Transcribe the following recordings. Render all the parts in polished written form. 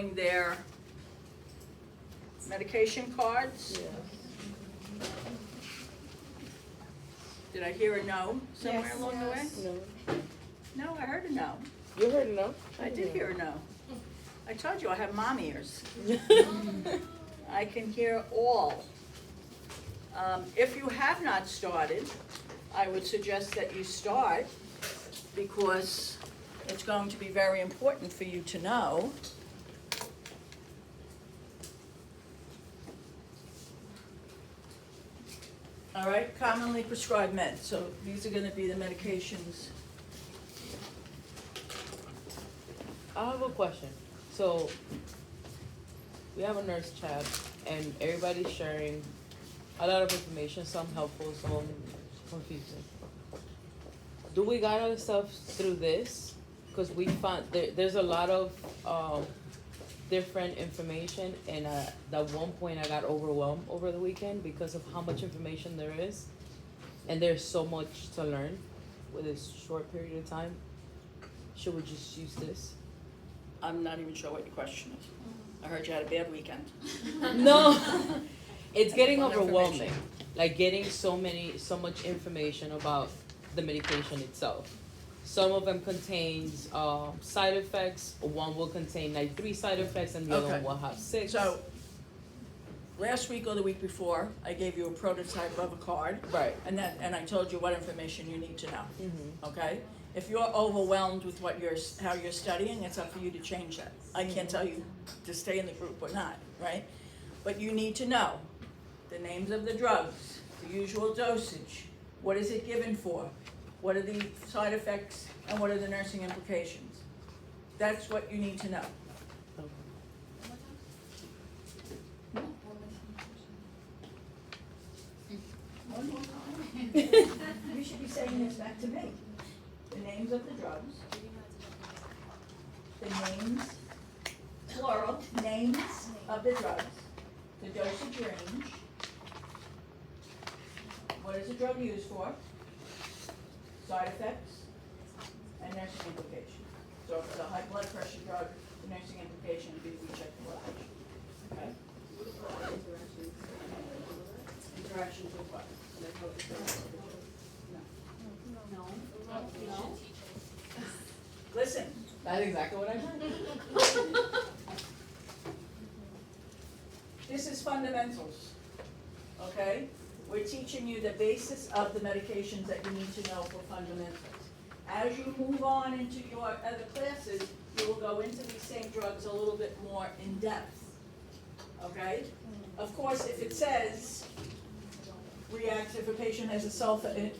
their medication cards. Yeah. Did I hear a no somewhere Yes. along the way? No. No, I heard a no. You heard no? I did hear a no. I told you I have mom ears. I can hear all. If you have not started, I would suggest that you start because it's going to be very important for you to know. All right, commonly prescribed meds. So these are gonna be the medications. I have a question. So, we have a nurse chat, and everybody's sharing a lot of information, some helpful, some confusing. Do we guide ourselves through this? Because we found there's a lot of different information, and at one point I got overwhelmed over the weekend because of how much information there is, and there's so much to learn with this short period of time. Should we just use this? I'm not even sure what your question is. I heard you had a bad weekend. No, it's getting Fun overwhelming. information. Like getting so much information about the medication itself. Some of them contains side effects. One will contain like 3 side effects, and the other Okay. one will have 6. So, last week or the week before, I gave you a prototype of a card, right. and I told you what information you need to know, Mm-hmm. okay? If you're overwhelmed with how you're studying, it's up for you to change that. I can't tell you to stay in the group or not, right? But you need to know the names of the drugs, the usual dosage, what is it given for, what are the side effects, and what are the nursing implications. That's what you need to know. One more time. You should be saying this back to me. The names of the drugs, the names, plural, names of the drugs, the dosage range, what is the drug used for, side effects, and nursing implications. So if it's a high blood pressure drug, the nursing implication would be we check the blood pressure. Okay? Interactions with what? No. No. Listen, That's exactly what I heard. this is fundamentals, okay? We're teaching you the basis of the medications that you need to know for fundamentals. As you move on into your other classes, you will go into these same drugs a little bit more in depth, okay? Of course, if it says reacts if a patient has a sulfa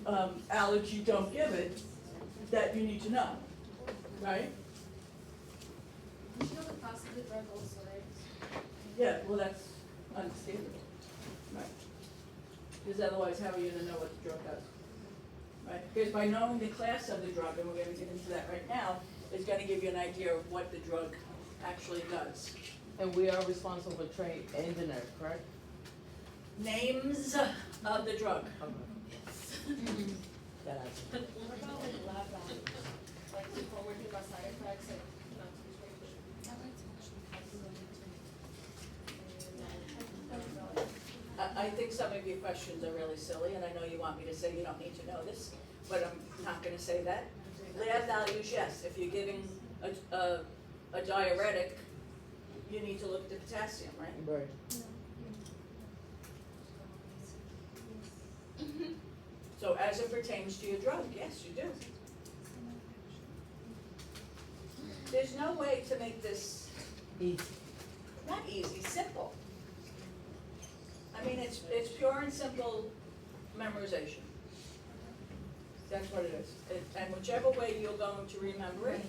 allergy, don't give it, that you need to know, right? You know the cost of the drug also, right? Yeah, well, that's understandable, right? Because otherwise, how are you gonna know what the drug does? Right, because by knowing the class of the drug, and we're gonna get into that right now, is gonna give you an idea of what the drug actually does. And we are responsible for train and the nurse, correct? Names of the drug. Okay. That answers. What about like lab values? Like if we're working about side effects, like not to be I think some of your questions are really silly, and I know you want me to say you don't need to know this, but I'm not gonna say that. Lab values, yes, if you're giving a diuretic, you need to look at the potassium, right? Right. So as it pertains to your drug, yes, you do. There's no way to make this, Easy. not easy, simple. I mean, it's pure and simple memorization. That's what it is. And whichever way you're going to remember it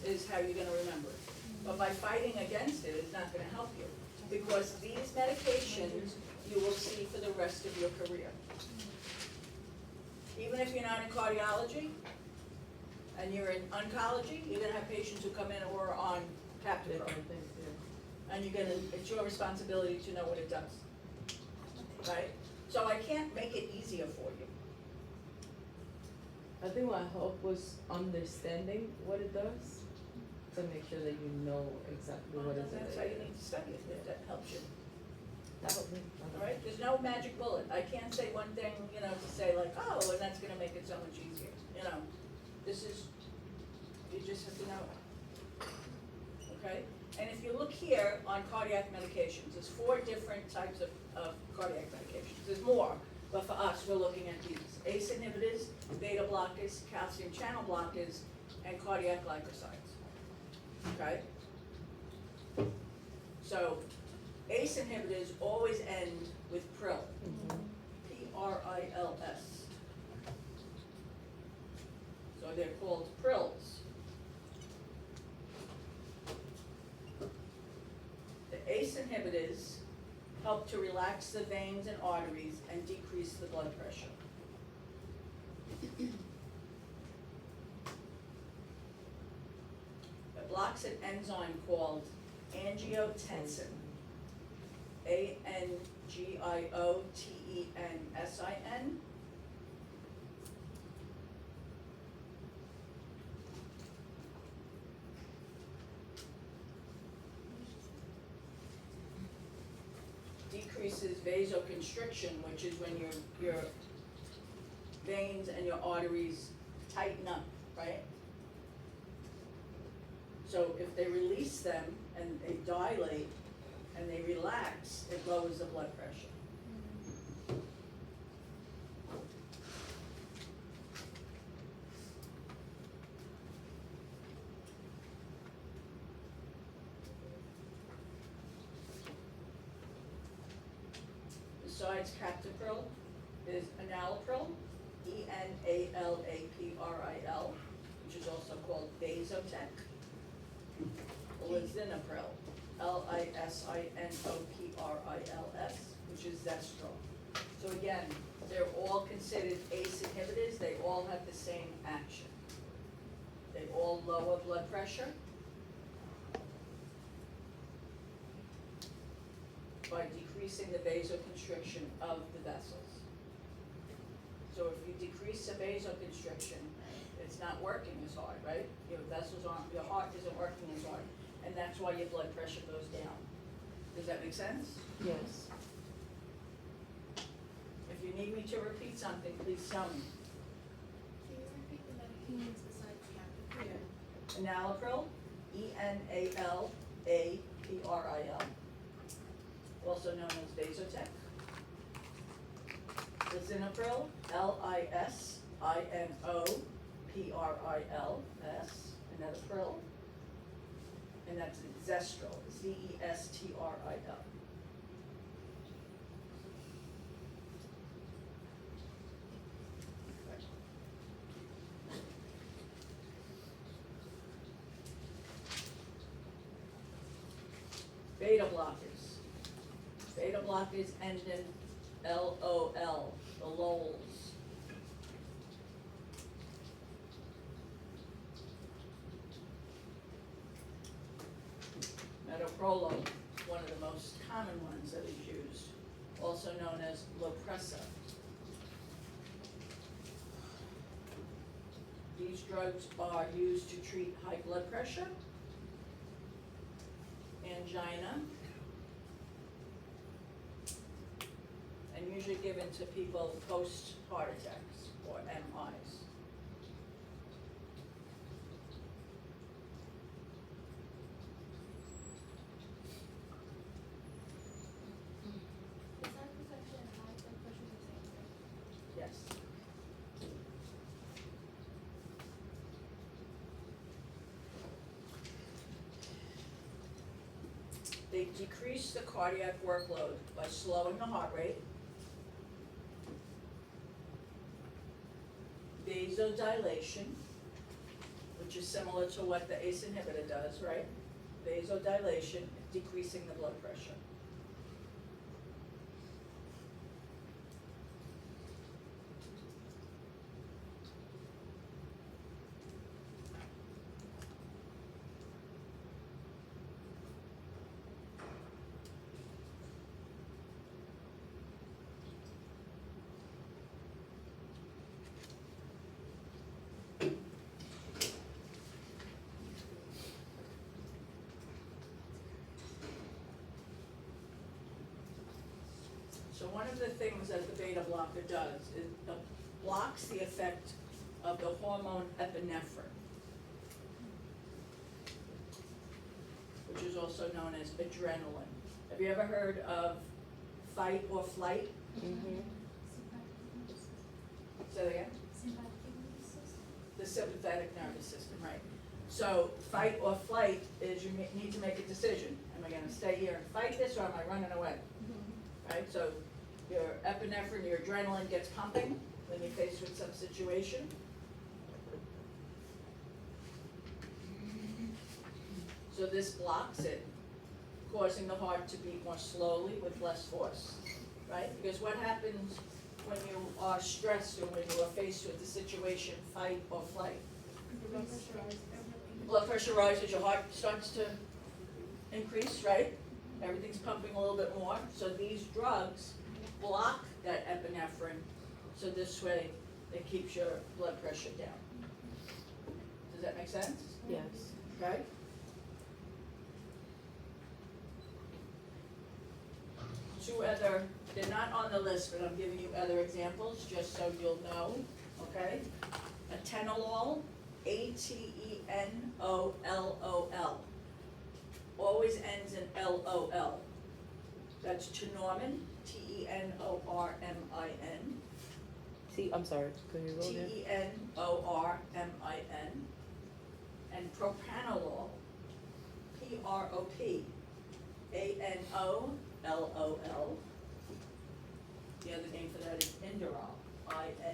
is how you're gonna remember it. But by fighting against it, it's not gonna help you. Because these medications, you will see for the rest of your career. Even if you're not in cardiology, and you're in oncology, you're gonna have patients who come in who are on captive. Different things, yeah. And it's your responsibility to know what it does. Right? So I can't make it easier for you. I think what helped was understanding what it does. to make sure that you know exactly what is it. That's how you need to study it, if that helps you. That would be. All right, there's no magic bullet. I can't say one thing, to say like, oh, and that's gonna make it so much easier, This is, you just have to know it. Okay? And if you look here on cardiac medications, there's 4 different types of cardiac medications. There's more, but for us, we're looking at these. ACE inhibitors, beta blockers, calcium channel blockers, and cardiac glycosides. Okay? So, ACE inhibitors always end with PRIL. P-R-I-L-S. So they're called PRILs. The ACE inhibitors help to relax the veins and arteries and decrease the blood pressure. It blocks an enzyme called angiotensin. A-N-G-I-O-T-E-N-S-I-N. Decreases vasoconstriction, which is when your veins and your arteries tighten up, right? So if they release them and they dilate and they relax, it lowers the blood pressure. Besides captopril, is enalapril, E-N-A-L-A-P-R-I-L, which is also called Vasotec. Lisinopril, L-I-S-I-N-O-P-R-I-L-S, which is Zestrol. So again, they're all considered ACE inhibitors, they all have the same action. They all lower blood pressure by decreasing the vasoconstriction of the vessels. So if you decrease the vasoconstriction, it's not working as hard, right? Your heart isn't working as hard, and that's why your blood pressure goes down. Does that make sense? Yes. If you need me to repeat something, please tell me. Can you repeat the medications besides captopril? Enalapril, E-N-A-L-A-P-R-I-L, also known as Vasotec. Lisinopril, L-I-S-I-N-O-P-R-I-L-S, another pril. And that's Zestrol, Z-E-S-T-R-I-L. Beta blockers. Beta blockers end in L-O-L, the lols. Metoprolol, one of the most common ones that is used, also known as Lopressa. These drugs are used to treat high blood pressure, angina, and usually given to people post-heart attacks or MIs. Besides protection, high blood pressure is the same thing. Yes. They decrease the cardiac workload by slowing the heart rate, vasodilation, which is similar to what the ACE inhibitor does, right? Vasodilation, decreasing the blood pressure. So one of the things that the beta blocker does is it blocks the effect of the hormone epinephrine, which is also known as adrenaline. Have you ever heard of fight or flight? Mm-hmm. Say that again? The sympathetic nervous system, right. So fight or flight is you need to make a decision. Am I gonna stay here and fight this, or am I running away? Right, so your epinephrine, your adrenaline gets pumping when you're faced with some situation. So this blocks it, causing the heart to beat more slowly with less force, right? Because what happens when you are stressed or when you are faced with the situation, fight or flight? Blood pressure rises, your heart starts to increase, right? Everything's pumping a little bit more, so these drugs block that epinephrine, so this way it keeps your blood pressure down. Does that make sense? Yes. Okay? Two other, they're not on the list, but I'm giving you other examples, just so you'll know, okay? Atenolol, A-T-E-N-O-L-O-L. Always ends in L-O-L. That's Tenormin, T-E-N-O-R-M-I-N. I'm sorry, could you roll there? T-E-N-O-R-M-I-N. And propranolol, P-R-O-P-A-N-O-L-O-L. The other name for that is Inderal, I-N-D-E-R-A-L.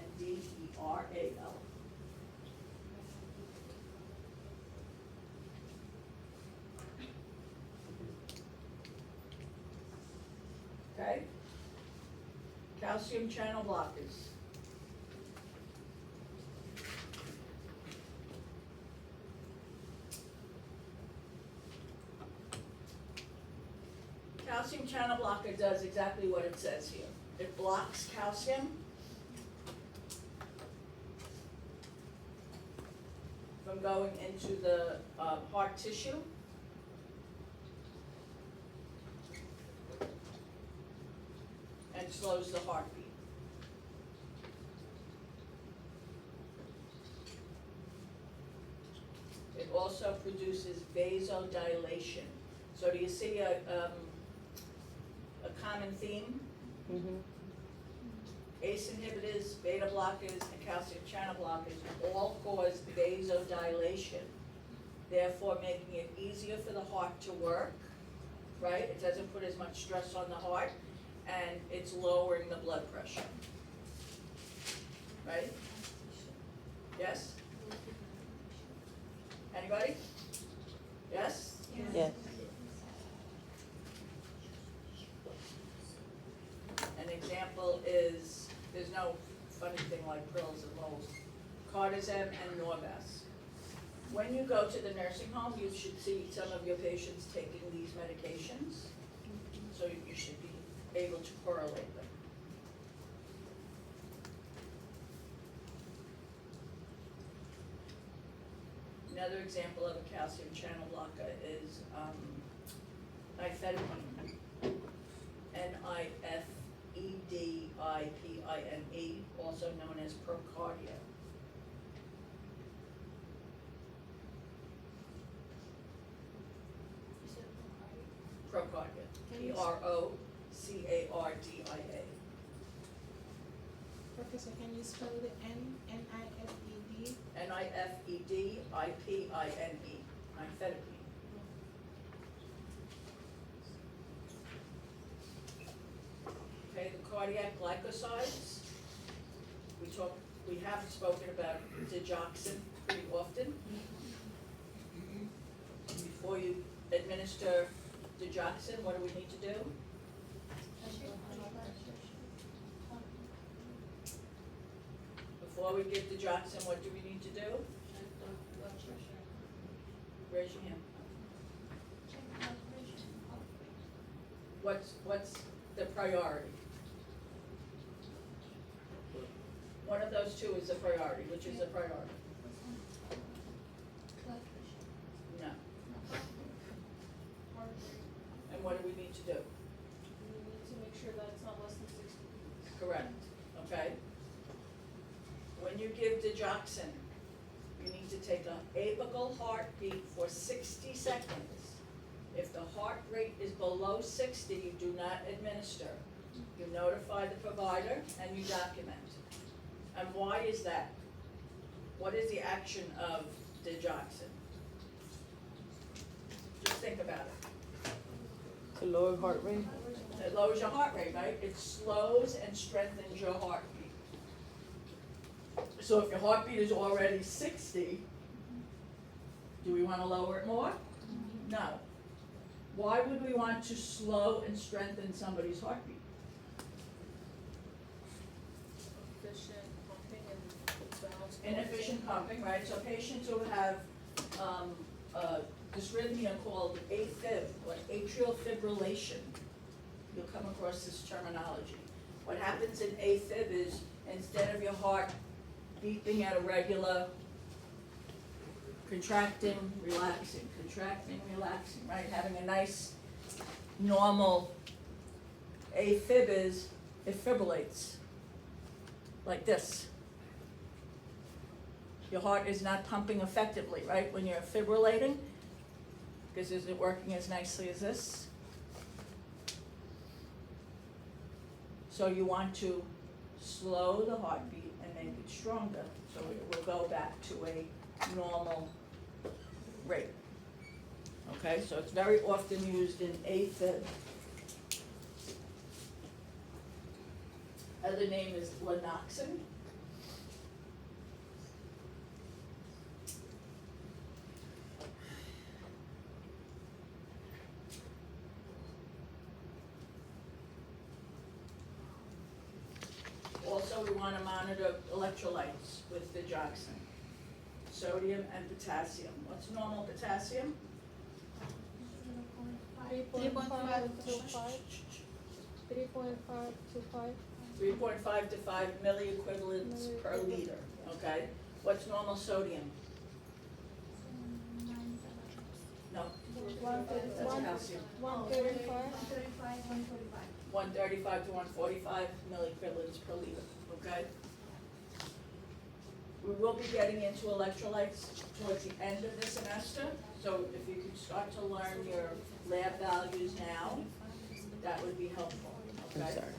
Okay? Calcium channel blockers. Calcium channel blocker does exactly what it says here. It blocks calcium from going into the heart tissue. And slows the heartbeat. It also produces vasodilation. So do you see a common theme? Mm-hmm. ACE inhibitors, beta blockers, and calcium channel blockers all cause vasodilation, therefore making it easier for the heart to work, right? It doesn't put as much stress on the heart, and it's lowering the blood pressure, right? Yes? Anybody? Yes? Yes. An example is, there's no funny thing like pills and moles, Cardizem and Norvasc. When you go to the nursing home, you should see some of your patients taking these medications, so you should be able to correlate them. Another example of a calcium channel blocker is nifedipine, N-I-F-E-D-I-P-I-N-E, also known as Procardia. Procardia, P-R-O-C-A-R-D-I-A. Professor, can you spell the N-I-F-E-D? N-I-F-E-D-I-P-I-N-E, nifedipine. Okay, the cardiac glycosides, we have spoken about digoxin pretty often. Before you administer digoxin, what do we need to do? Before we give digoxin, what do we need to do? Raise your hand. What's the priority? One of those two is a priority. Which is a priority? No. And what do we need to do? We need to make sure that it's not less than 60 beats. Correct, okay? When you give digoxin, you need to take a apical heartbeat for 60 seconds. If the heart rate is below 60, you do not administer. You notify the provider and you document. And why is that? What is the action of digoxin? Just think about it. To lower heart rate? It lowers your heart rate, right? It slows and strengthens your heartbeat. So if your heartbeat is already 60, do we want to lower it more? No. Why would we want to slow and strengthen somebody's heartbeat? Efficient pumping and valves. Inefficient pumping, right? So patients who have dysrhythmia called AFib, or atrial fibrillation, you'll come across this terminology. What happens in AFib is instead of your heart beating at a regular, contracting, relaxing, right? Having a nice, normal AFib is, it fibrillates, like this. Your heart is not pumping effectively, right? When you're fibrillating, because is it working as nicely as this? So you want to slow the heartbeat and make it stronger, so it will go back to a normal rate. Okay, so it's very often used in AFib. Other name is Lanoxin. Also, we want to monitor electrolytes with digoxin, sodium and potassium. What's normal potassium? 3.5 to 5. 3.5 to 5. 3.5 to 5 milliequivalents per liter, okay? What's normal sodium? No, that's calcium. 135. 135 to 145 milliequivalents per liter, okay? We will be getting into electrolytes towards the end of the semester, so if you could start to learn your lab values now, that would be helpful, okay? I'm sorry.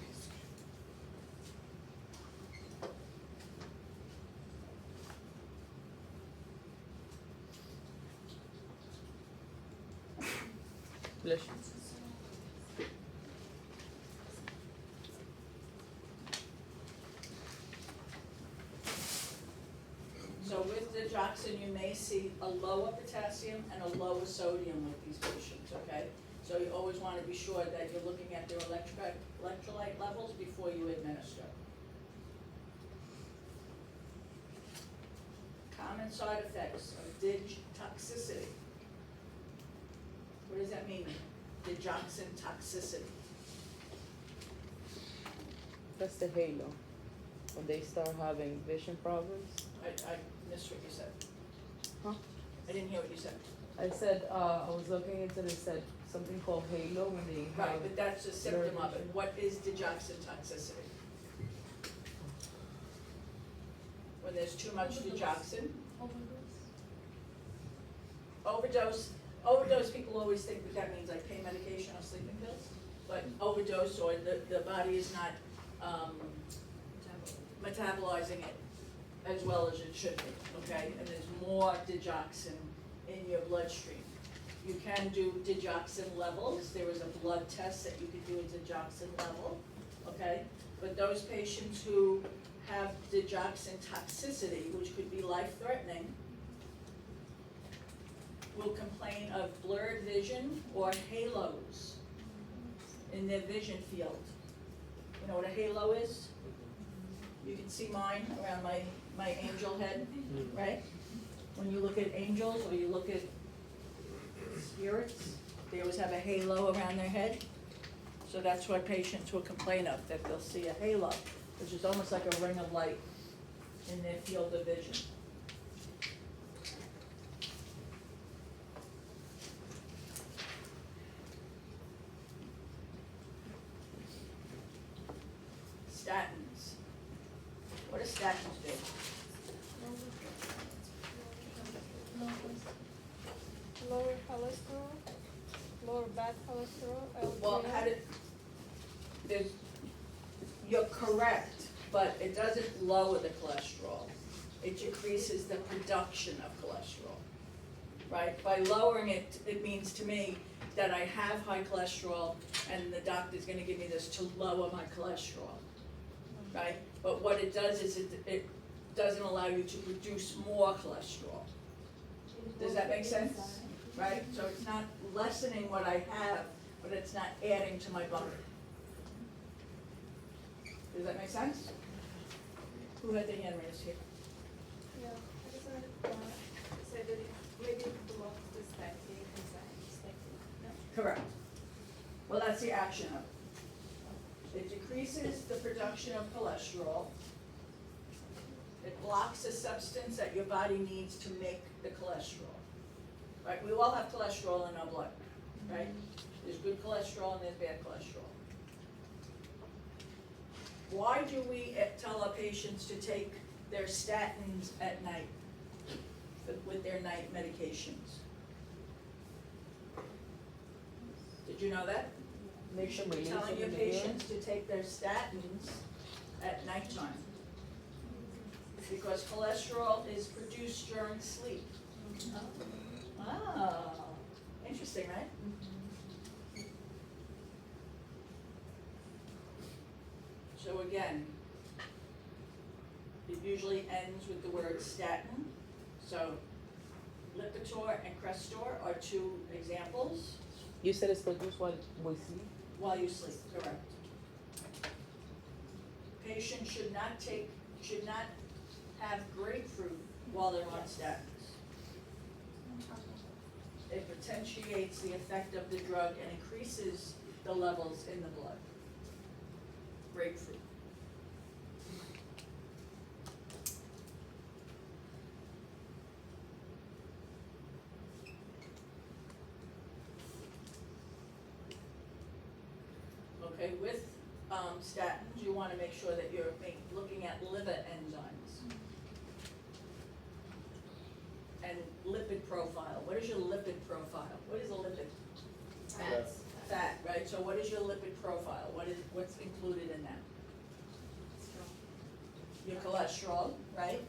Bless you. So with digoxin, you may see a lower potassium and a lower sodium with these patients, okay? So you always want to be sure that you're looking at their electrolyte levels before you administer. Common side effects of dig toxicity. What does that mean? Digoxin toxicity. That's the halo. When they start having vision problems. I missed what you said. Huh? I didn't hear what you said. I said, I was looking into it, it said something called halo when they have. Right, but that's a symptom of it. What is digoxin toxicity? When there's too much digoxin. Overdose, people always think that means like pain medication or sleeping pills. But overdose, or the body is not metabolizing it as well as it should be, okay? And there's more digoxin in your bloodstream. You can do digoxin levels. There is a blood test that you can do a digoxin level, okay? But those patients who have digoxin toxicity, which could be life-threatening, will complain of blurred vision or halos in their vision field. You know what a halo is? You can see mine around my angel head, right? When you look at angels or you look at spirits, they always have a halo around their head. So that's what patients will complain of, that they'll see a halo, which is almost like a ring of light in their field of vision. statins. What do statins do? Lower cholesterol, lower bad cholesterol, LDL. Well, you're correct, but it doesn't lower the cholesterol. It decreases the production of cholesterol, right? By lowering it, it means to me that I have high cholesterol and the doctor's gonna give me this to lower my cholesterol, right? But what it does is it doesn't allow you to produce more cholesterol. Does that make sense? Right? So it's not lessening what I have, but it's not adding to my body. Does that make sense? Who had their hand raised here? Yeah, I just wanted to say that it maybe blocks the stacking enzymes. Correct. Well, that's the action of it. It decreases the production of cholesterol. It blocks a substance that your body needs to make the cholesterol. Right? We all have cholesterol in our blood, right? There's good cholesterol and there's bad cholesterol. Why do we tell our patients to take their statins at night with their night medications? Did you know that? Make You sure should be release telling it your in the urine. patients to take their statins at nighttime. Because cholesterol is produced during sleep. Ah, interesting, right? So again, it usually ends with the word statin. So Lipitor and Crestor are two examples You said it's produced while we sleep? while you sleep, correct? Patients should not have grapefruit while they're on statins. It potentiates the effect of the drug and increases the levels in the blood. Grapefruit. Okay, with statins, you wanna make sure that you're looking at liver enzymes. And lipid profile. What is your lipid profile? What is a lipid? Fats. Fat, right? So what is your lipid profile? What's included in that? Your cholesterol, right?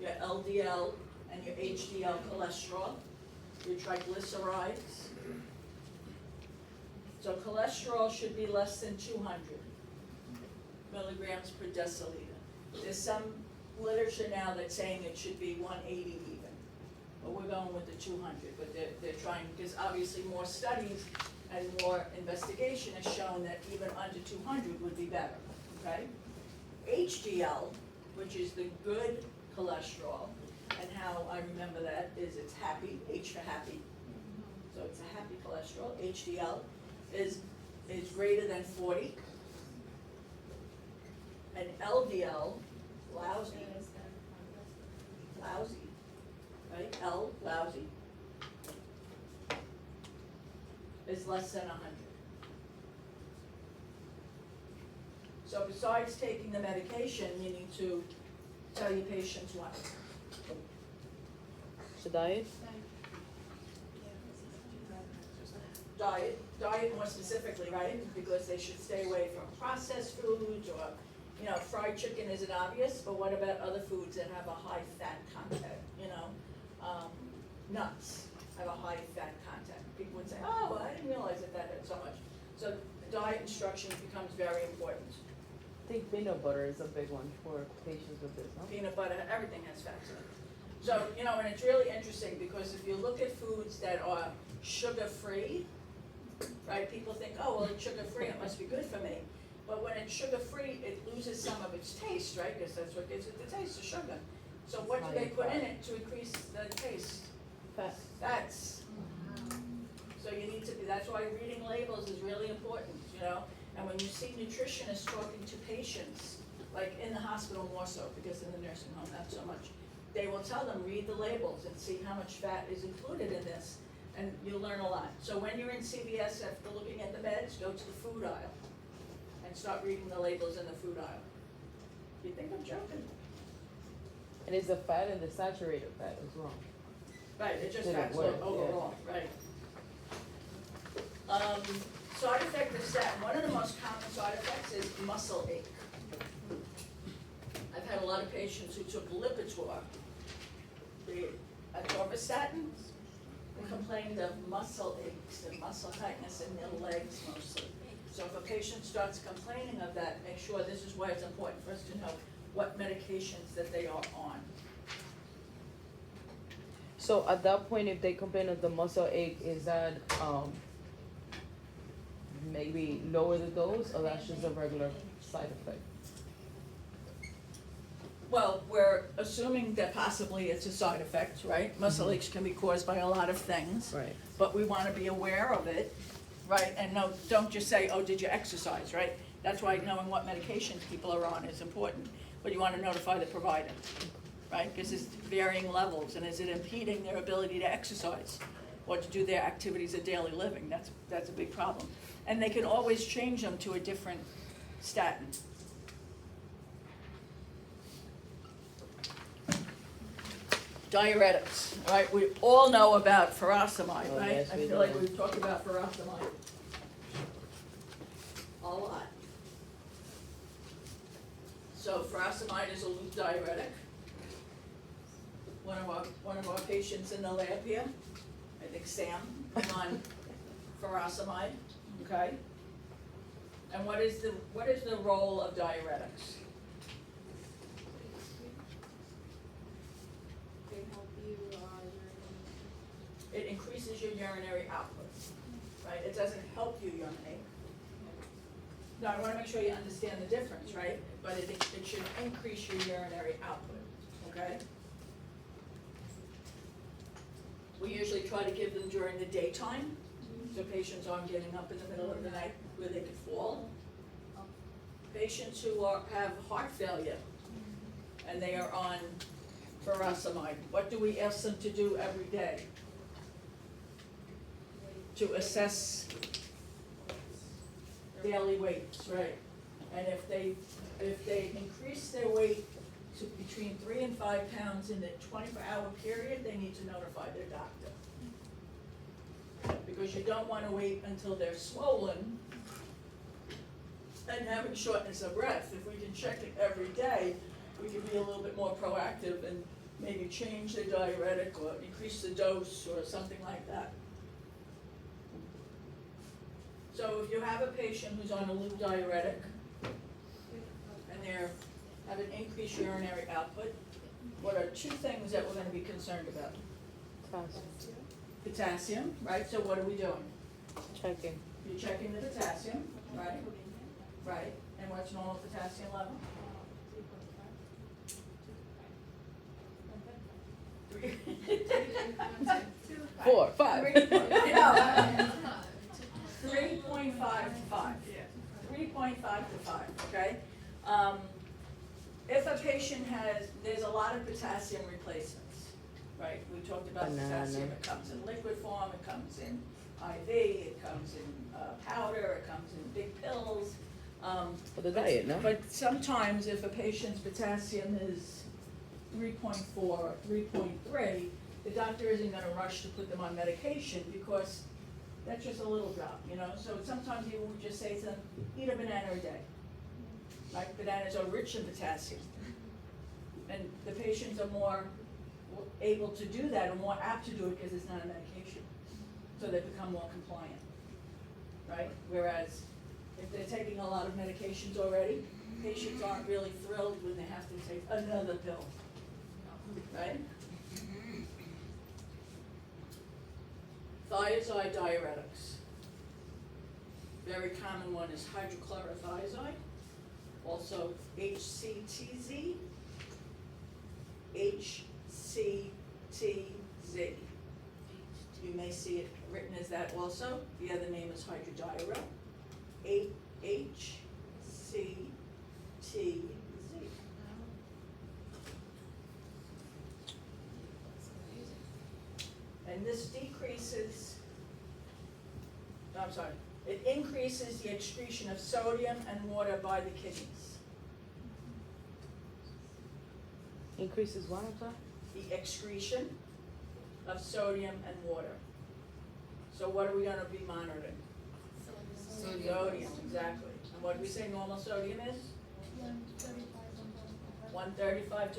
Your LDL and your HDL cholesterol, your triglycerides. So cholesterol should be less than 200 milligrams per deciliter. There's some literature now that's saying it should be 180 even. But we're going with the 200, but they're trying, because obviously more studies and more investigation has shown that even under 200 would be better, okay? HDL, which is the good cholesterol, and how I remember that is it's happy, H for happy. So it's a happy cholesterol, HDL is greater than 40. And LDL, lousy, right, L, lousy, is less than 100. So besides taking the medication, you need to tell your patients what? So diet? Diet more specifically, right? Because they should stay away from processed foods or, fried chicken isn't obvious, but what about other foods that have a high fat content, nuts have a high fat content. People would say, oh, well, I didn't realize that had so much. So diet instruction becomes very important. I think peanut butter is a big one for patients with this, no? Peanut butter, everything has fats in it. So, and it's really interesting because if you look at foods that are sugar-free, right, people think, oh, well, it's sugar-free, it must be good for me. But when it's sugar-free, it loses some of its taste, right, because that's what gives it the taste, the sugar. So what do they put in it to increase the taste? Fat. Fats. So you need to be, that's why reading labels is really important, And when you see nutritionists talking to patients, like in the hospital more so, because in the nursing home, not so much, they will tell them, read the labels and see how much fat is included in this, and you'll learn a lot. So when you're in CVS, after looking at the meds, go to the food aisle and start reading the labels in the food aisle. You think I'm joking? And it's the fat and the saturated fat as well. Right, it just Didn't acts work, yeah. overall, right. Side effect of statin, one of the most common side effects is muscle ache. I've had a lot of patients who took Lipitor, the atorvastatin, who complained of muscle aches and muscle tightness in their legs mostly. So if a patient starts complaining of that, make sure, this is why it's important for us to know what medications that they are on. So at that point, if they complain of the muscle ache, is that, maybe lower the dose, or that's just a regular side effect? Well, we're assuming that possibly it's a side effect, right? Muscle aches can be caused by a lot of things. Right. But we wanna be aware of it, right? And no, don't just say, oh, did you exercise, right? That's why knowing what medications people are on is important, but you wanna notify the provider, right? Because it's varying levels, and is it impeding their ability to exercise or to do their activities of daily living? That's a big problem. And they can always change them to a different statin. Diuretics, all right, we all know about furosemide, Oh, right? yes, I we feel like do. we've talked about furosemide a lot. So furosemide is a loop diuretic. One of our patients in the lab here, I think Sam, is on furosemide, okay? And what is the role of diuretics? They help you, It increases your urinary output, right? It doesn't help you urinate. Now, I wanna make sure you understand the difference, right? But it should increase your urinary output, okay? We usually try to give them during the daytime, so patients aren't getting up in the middle of the night where they could fall. Patients who have heart failure and they are on furosemide, what do we ask them to do every day? To assess daily weights, right? And if they increase their weight to between 3 and 5 pounds in the 24-hour period, they need to notify their doctor. Because you don't wanna wait until they're swollen and having shortness of breath. If we can check it every day, we can be a little bit more proactive and maybe change the diuretic or increase the dose or something like that. So if you have a patient who's on a loop diuretic and they're have an increased urinary output, what are two things that we're gonna be concerned about? Potassium, right, so what are we doing? Checking. You're checking the potassium, right? Right, and what's normal potassium level? 4, 5. 3.5 to 5. 3.5 to 5, okay? If a patient there's a lot of potassium replacements, right? We talked about Banana. potassium, it comes in liquid form, it comes in IV, it comes in powder, it comes in big pills. For the diet, no? But sometimes if a patient's potassium is 3.4 or 3.3, the doctor isn't gonna rush to put them on medication because that's just a little drop, you know? So sometimes you would just say to them, eat a banana a day. Right, bananas are rich in potassium. And the patients are more able to do that or more apt to do it because it's not a medication. So they become more compliant, right? Whereas if they're taking a lot of medications already, patients aren't really thrilled when they have to take another pill, right? Thiazide diuretics. Very common one is hydrochlorothiazide, also HCTZ, HCTZ. You may see it written as that also. The other name is hydrodiuretic. HCTZ. And this it increases the excretion of sodium and water by the kidneys. Increases what, I'm sorry? the excretion of sodium and water. So what are we gonna be monitoring? Sodium, exactly. And what do we say normal sodium is? 135 to